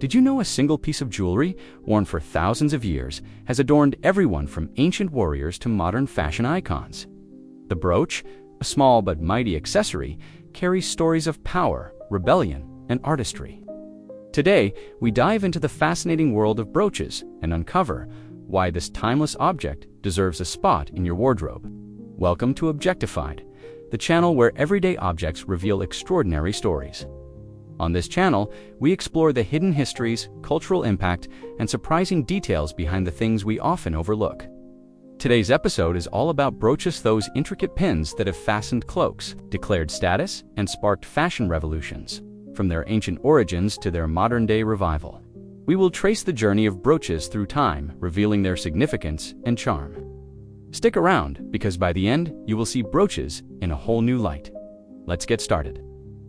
Did you know a single piece of jewelry, worn for thousands of years, has adorned everyone from ancient warriors to modern fashion icons? The brooch, a small but mighty accessory, carries stories of power, rebellion, and artistry. Today, we dive into the fascinating world of brooches and uncover why this timeless object deserves a spot in your wardrobe. Welcome to Objectified, the channel where everyday objects reveal extraordinary stories. On this channel, we explore the hidden histories, cultural impact, and surprising details behind the things we often overlook. Today's episode is all about brooches, those intricate pins that have fastened cloaks, declared status, and sparked fashion revolutions. From their ancient origins to their modern-day revival, we will trace the journey of brooches through time, revealing their significance and charm. Stick around, because by the end, you will see brooches in a whole new light. Let's get started.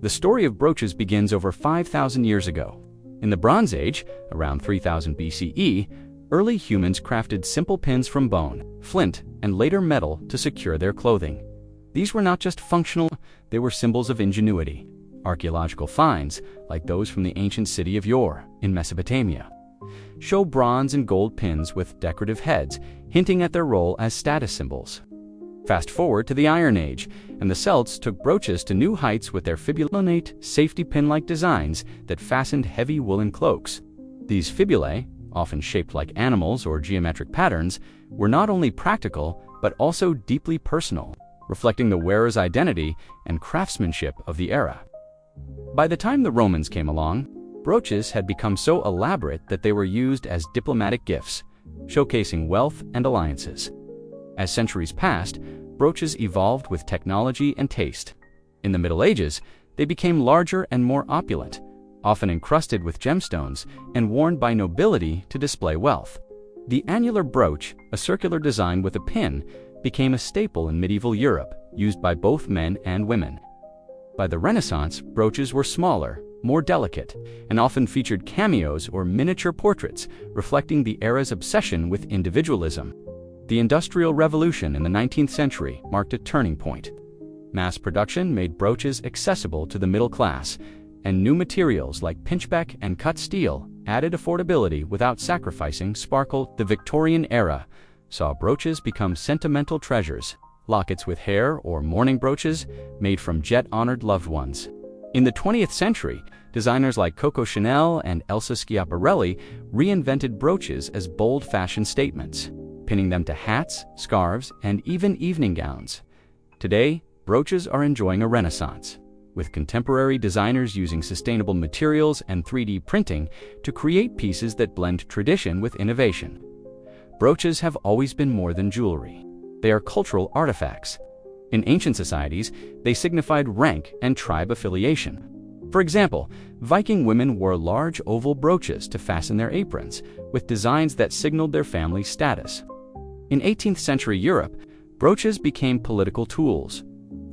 The story of brooches begins over 5,000 years ago. In the Bronze Age, around 3000 BCE, early humans crafted simple pins from bone, flint, and later metal to secure their clothing. These were not just functional, they were symbols of ingenuity. Archaeological finds, like those from the ancient city of Ur in Mesopotamia, show bronze and gold pins with decorative heads, hinting at their role as status symbols. Fast forward to the Iron Age, and the Celts took brooches to new heights with their fibulate, safety pin-like designs that fastened heavy woolen cloaks. These fibulae, often shaped like animals or geometric patterns, were not only practical, but also deeply personal, reflecting the wearer's identity and craftsmanship of the era. By the time the Romans came along, brooches had become so elaborate that they were used as diplomatic gifts, showcasing wealth and alliances. As centuries passed, brooches evolved with technology and taste. In the Middle Ages, they became larger and more opulent, often encrusted with gemstones and worn by nobility to display wealth. The annular brooch, a circular design with a pin, became a staple in medieval Europe, used by both men and women. By the Renaissance, brooches were smaller, more delicate, and often featured cameos or miniature portraits, reflecting the era's obsession with individualism. The Industrial Revolution in the 19th century marked a turning point. Mass production made brooches accessible to the middle class, and new materials like pinchbeck and cut steel added affordability without sacrificing sparkle. The Victorian era saw brooches become sentimental treasures, lockets with hair or mourning brooches made from jet-honored loved ones. In the 20th century, designers like Coco Chanel and Elsa Schiaparelli reinvented brooches as bold fashion statements, pinning them to hats, scarves, and even evening gowns. Today, brooches are enjoying a renaissance, with contemporary designers using sustainable materials and 3D printing to create pieces that blend tradition with innovation. Brooches have always been more than jewelry. They are cultural artifacts. In ancient societies, they signified rank and tribe affiliation. For example, Viking women wore large oval brooches to fasten their aprons, with designs that signaled their family status. In 18th century Europe, brooches became political tools.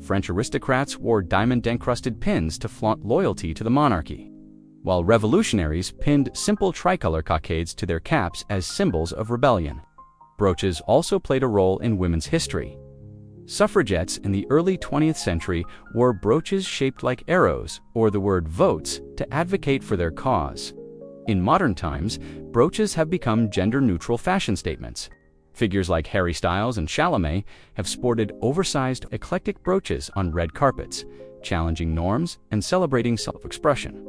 French aristocrats wore diamond-encrusted pins to flaunt loyalty to the monarchy, while revolutionaries pinned simple tricolor cockades to their caps as symbols of rebellion. Brooches also played a role in women's history. Suffragettes in the early 20th century wore brooches shaped like arrows or the word votes to advocate for their cause. In modern times, brooches have become gender-neutral fashion statements. Figures like Harry Styles and Chalamet have sported oversized, eclectic brooches on red carpets, challenging norms and celebrating self-expression.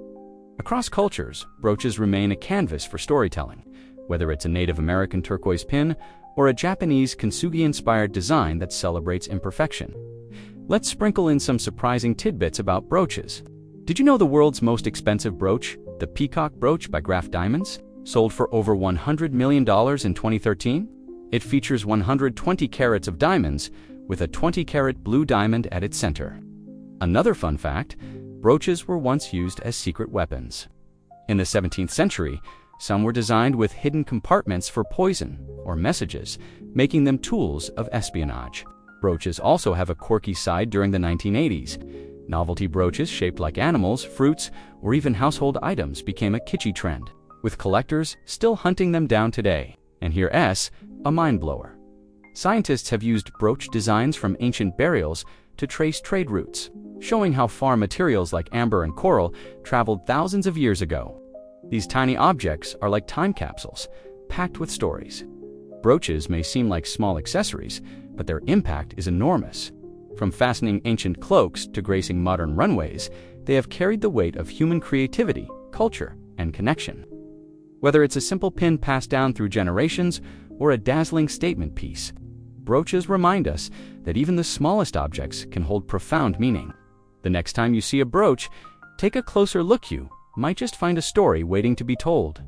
Across cultures, brooches remain a canvas for storytelling, whether it's a Native American turquoise pin or a Japanese kintsugi-inspired design that celebrates imperfection. Let's sprinkle in some surprising tidbits about brooches. Did you know the world's most expensive brooch, the Peacock brooch by Graff Diamonds, sold for over $100 million in 2013? It features 120 carats of diamonds, with a 20-carat blue diamond at its center. Another fun fact, brooches were once used as secret weapons. In the 17th century, some were designed with hidden compartments for poison or messages, making them tools of espionage. Brooches also have a quirky side during the 1980s. Novelty brooches shaped like animals, fruits, or even household items became a kitschy trend, with collectors still hunting them down today. And here's a mind-blower. Scientists have used brooch designs from ancient burials to trace trade routes, showing how far materials like amber and coral traveled thousands of years ago. These tiny objects are like time capsules, packed with stories. Brooches may seem like small accessories, but their impact is enormous. From fastening ancient cloaks to gracing modern runways, they have carried the weight of human creativity, culture, and connection. Whether it's a simple pin passed down through generations or a dazzling statement piece, brooches remind us that even the smallest objects can hold profound meaning. The next time you see a brooch, take a closer look. You might just find a story waiting to be told.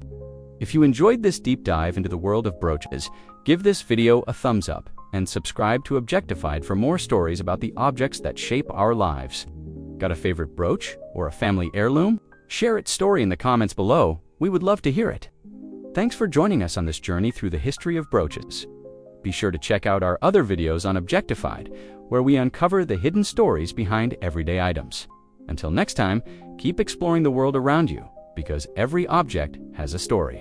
If you enjoyed this deep dive into the world of brooches, give this video a thumbs up and subscribe to Objectified for more stories about the objects that shape our lives. Got a favorite brooch or a family heirloom? Share its story in the comments below. We would love to hear it. Thanks for joining us on this journey through the history of brooches. Be sure to check out our other videos on Objectified, where we uncover the hidden stories behind everyday items. Until next time, keep exploring the world around you, because every object has a story.